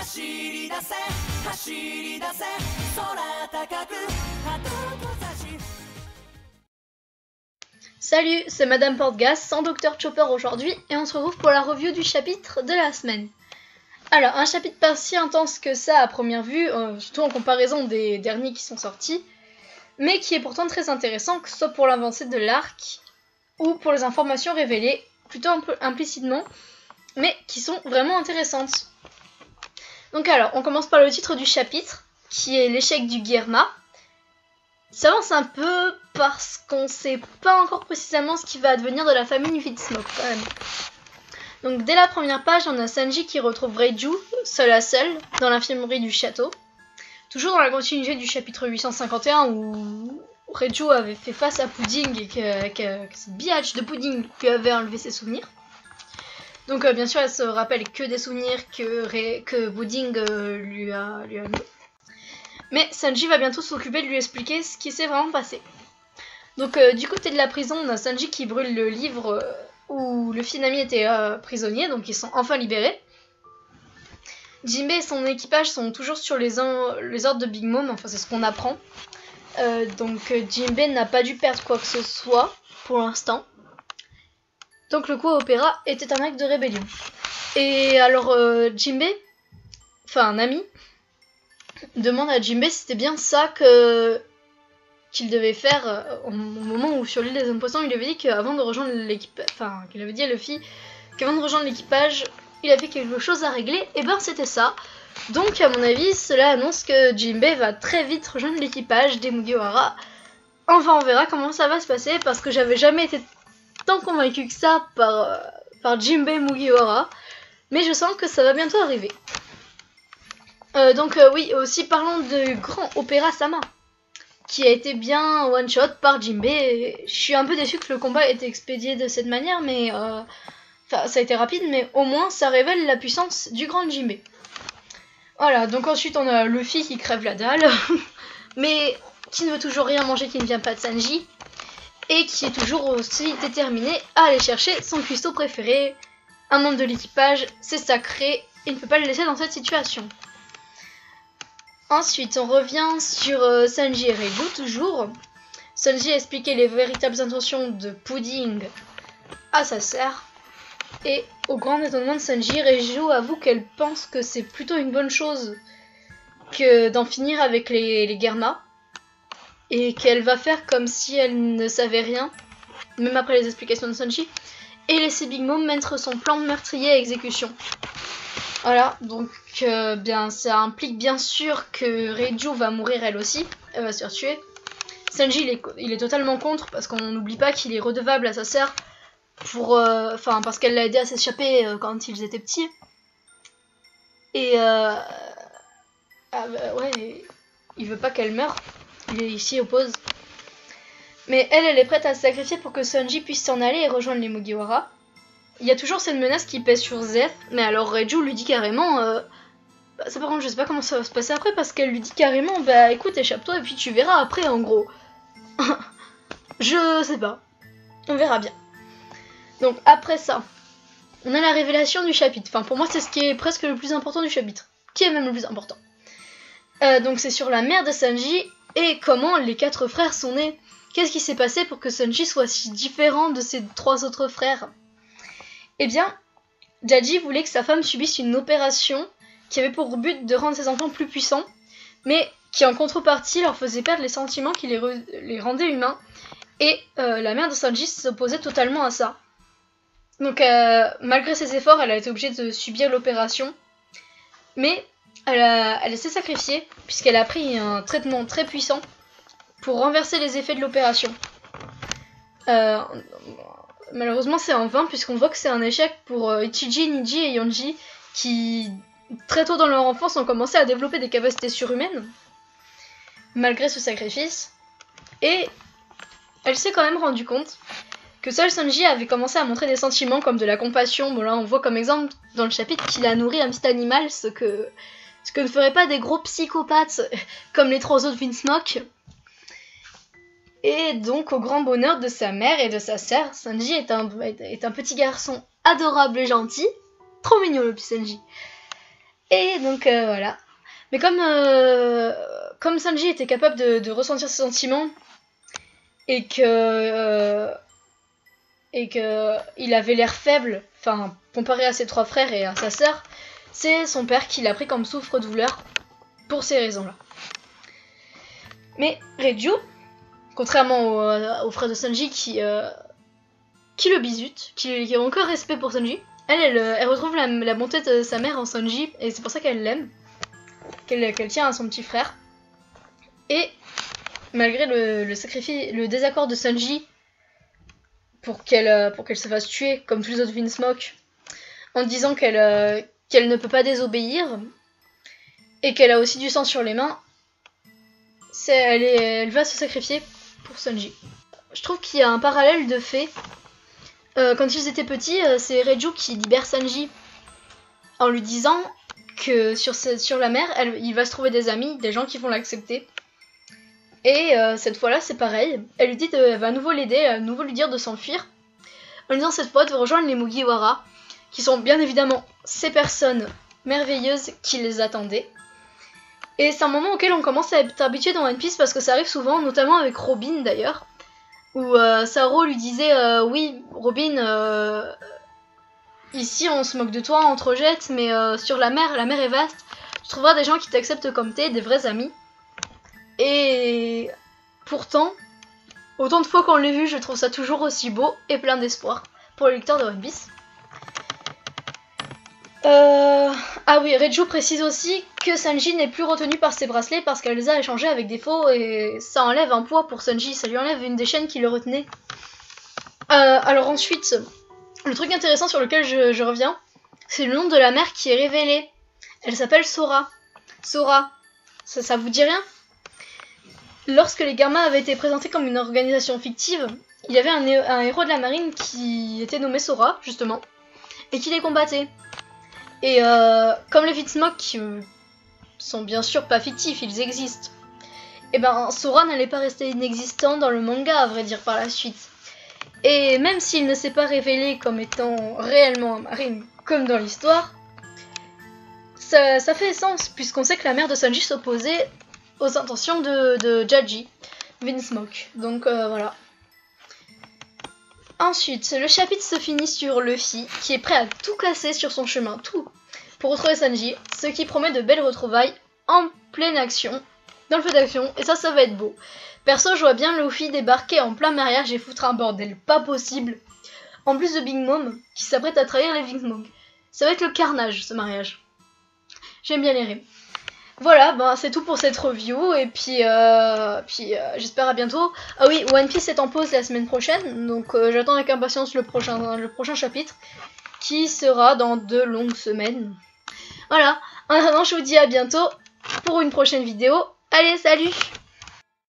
走り出せ走り出せ空高く鳩と差し Salut, c'est Madame Portgas sans Dr Chopper aujourd'hui et on se retrouve pour la review du chapitre de la semaine. Alors, un chapitre pas si intense que ça à première vue, surtout en comparaison des derniers qui sont sortis, mais qui est pourtant très intéressant, que ce soit pour l'avancée de l'arc ou pour les informations révélées, plutôt un peu implicitement, mais qui sont vraiment intéressantes. Donc alors, on commence par le titre du chapitre, qui est l'échec du Guerma. Ça avance un peu parce qu'on sait pas encore précisément ce qui va advenir de la famille Vidsmoke quand même. Donc dès la première page, on a Sanji qui retrouve Reiju, seul à seul, dans l'infirmerie du château. Toujours dans la continuité du chapitre 851 où Reiju avait fait face à Pudding et que cette biatch de Pudding lui avait enlevé ses souvenirs. Donc bien sûr elle se rappelle que des souvenirs que Pudding lui a enlevés. Mais Sanji va bientôt s'occuper de lui expliquer ce qui s'est vraiment passé. Donc du côté de la prison, on a Sanji qui brûle le livre où Luffy et Nami étaient prisonniers, donc ils sont enfin libérés. Jinbei et son équipage sont toujours sur les ordres de Big Mom, enfin c'est ce qu'on apprend. Donc Jinbei n'a pas dû perdre quoi que ce soit pour l'instant. Donc le coup à Opéra était un acte de rébellion. Et alors Jinbei, enfin Nami, demande à Jinbei si c'était bien ça qu'il devait faire au moment où sur l'île des hommes poissons il avait dit qu'avant de rejoindre l'équipage, enfin qu'il avait dit à Luffy qu'avant de rejoindre l'équipage il avait quelque chose à régler, et ben c'était ça. Donc à mon avis cela annonce que Jinbei va très vite rejoindre l'équipage des Mugiwara. Enfin on verra comment ça va se passer parce que j'avais jamais été tant convaincue que ça par Jinbei Mugiwara, mais je sens que ça va bientôt arriver. Oui, aussi parlons de Grand Opéra Sama, qui a été bien one shot par Jinbei. Je suis un peu déçue que le combat ait été expédié de cette manière, mais ça a été rapide, mais au moins ça révèle la puissance du grand Jinbei. Voilà, donc ensuite on a Luffy qui crève la dalle, mais qui ne veut toujours rien manger qui ne vient pas de Sanji, et qui est toujours aussi déterminé à aller chercher son cuistot préféré. Un membre de l'équipage, c'est sacré, il ne peut pas le laisser dans cette situation. Ensuite, on revient sur Sanji et Reiju, toujours. Sanji a expliqué les véritables intentions de Pudding à sa sœur. Et au grand étonnement de Sanji, Reiju avoue qu'elle pense que c'est plutôt une bonne chose que d'en finir avec les Germa. Et qu'elle va faire comme si elle ne savait rien, même après les explications de Sanji, et laisser Big Mom mettre son plan meurtrier à exécution. Voilà, donc bien ça implique bien sûr que Reiju va mourir elle aussi, elle va se faire tuer. Sanji il est totalement contre parce qu'on n'oublie pas qu'il est redevable à sa sœur parce qu'elle l'a aidé à s'échapper quand ils étaient petits. Et il veut pas qu'elle meure, il s'y oppose. Mais elle est prête à se sacrifier pour que Sanji puisse s'en aller et rejoindre les Mugiwara. Il y a toujours cette menace qui pèse sur Zef, mais alors Reiju lui dit carrément... ça par contre je sais pas comment ça va se passer après, parce qu'elle lui dit carrément, bah écoute échappe-toi et puis tu verras après en gros. Je sais pas, on verra bien. Donc après ça, on a la révélation du chapitre, enfin pour moi c'est ce qui est presque le plus important du chapitre, qui est même le plus important. Donc c'est sur la mère de Sanji et comment les 4 frères sont nés. Qu'est-ce qui s'est passé pour que Sanji soit si différent de ses 3 autres frères? Eh bien, Jaji voulait que sa femme subisse une opération qui avait pour but de rendre ses enfants plus puissants, mais qui en contrepartie leur faisait perdre les sentiments qui les rendaient humains, et la mère de Sanji s'opposait totalement à ça. Donc malgré ses efforts, elle a été obligée de subir l'opération, mais elle s'est sacrifiée, puisqu'elle a pris un traitement très puissant pour renverser les effets de l'opération. Malheureusement c'est en vain puisqu'on voit que c'est un échec pour Ichiji, Niji et Yonji qui très tôt dans leur enfance ont commencé à développer des capacités surhumaines malgré ce sacrifice, et elle s'est quand même rendue compte que seul Sanji avait commencé à montrer des sentiments comme de la compassion. Bon là on voit comme exemple dans le chapitre qu'il a nourri un petit animal, ce que ne feraient pas des gros psychopathes comme les 3 autres Vidsmoke. Et donc, au grand bonheur de sa mère et de sa sœur, Sanji est un petit garçon adorable et gentil. Trop mignon le petit Sanji. Et Et donc voilà. Mais comme Sanji était capable de ressentir ses sentiments et que il avait l'air faible, enfin comparé à ses 3 frères et à sa sœur, c'est son père qui l'a pris comme souffre-douleur pour ces raisons-là. Mais Reiju, contrairement au frère de Sanji qui le bisute, qui a encore respect pour Sanji, elle retrouve la bonté de sa mère en Sanji et c'est pour ça qu'elle l'aime, qu'elle tient à son petit frère. Et malgré le désaccord de Sanji pour qu'elle se fasse tuer comme tous les autres Vinsmoke en disant qu'elle ne peut pas désobéir et qu'elle a aussi du sang sur les mains, elle va se sacrifier pour Sanji. Je trouve qu'il y a un parallèle de fait. Quand ils étaient petits, c'est Reiju qui libère Sanji en lui disant que sur la mer, il va se trouver des amis, des gens qui vont l'accepter. Et cette fois-là, c'est pareil. Elle lui dit elle va à nouveau l'aider, à nouveau lui dire de s'enfuir. En lui disant cette fois de rejoindre les Mugiwara, qui sont bien évidemment ces personnes merveilleuses qui les attendaient. Et c'est un moment auquel on commence à être habitué dans One Piece parce que ça arrive souvent, notamment avec Robin d'ailleurs, où Saro lui disait oui, Robin, ici on se moque de toi, on te rejette, mais sur la mer est vaste, tu trouveras des gens qui t'acceptent comme t'es, des vrais amis. Et pourtant, autant de fois qu'on l'a vu, je trouve ça toujours aussi beau et plein d'espoir pour les lecteurs de One Piece. Ah oui, Reiju précise aussi que Sanji n'est plus retenu par ses bracelets parce qu'elle les a échangés avec des faux et ça enlève un poids pour Sanji, ça lui enlève une des chaînes qui le retenait. Alors ensuite, le truc intéressant sur lequel je reviens, c'est le nom de la mère qui est révélé. Elle s'appelle Sora. Sora, ça vous dit rien ? Lorsque les Garma avaient été présentés comme une organisation fictive, il y avait un héros de la marine qui était nommé Sora, justement, et qui les combattait. Et comme les Vinsmoke sont bien sûr pas fictifs, ils existent, et ben Sora n'allait pas rester inexistant dans le manga, à vrai dire, par la suite. Et même s'il ne s'est pas révélé comme étant réellement un marine, comme dans l'histoire, ça fait sens, puisqu'on sait que la mère de Sanji s'opposait aux intentions de Jaji, Vinsmoke. Donc voilà. Ensuite, le chapitre se finit sur Luffy, qui est prêt à tout casser sur son chemin, tout, pour retrouver Sanji, ce qui promet de belles retrouvailles en pleine action, dans le feu d'action, et ça va être beau. Perso, je vois bien Luffy débarquer en plein mariage et foutre un bordel pas possible, en plus de Big Mom, qui s'apprête à trahir les Vinsmoke. Ça va être le carnage, ce mariage. J'aime bien les rimes. Voilà, ben c'est tout pour cette review, et puis j'espère à bientôt. Ah oui, One Piece est en pause la semaine prochaine, donc j'attends avec impatience le prochain chapitre, qui sera dans 2 longues semaines. Voilà, en attendant, je vous dis à bientôt pour une prochaine vidéo. Allez, salut!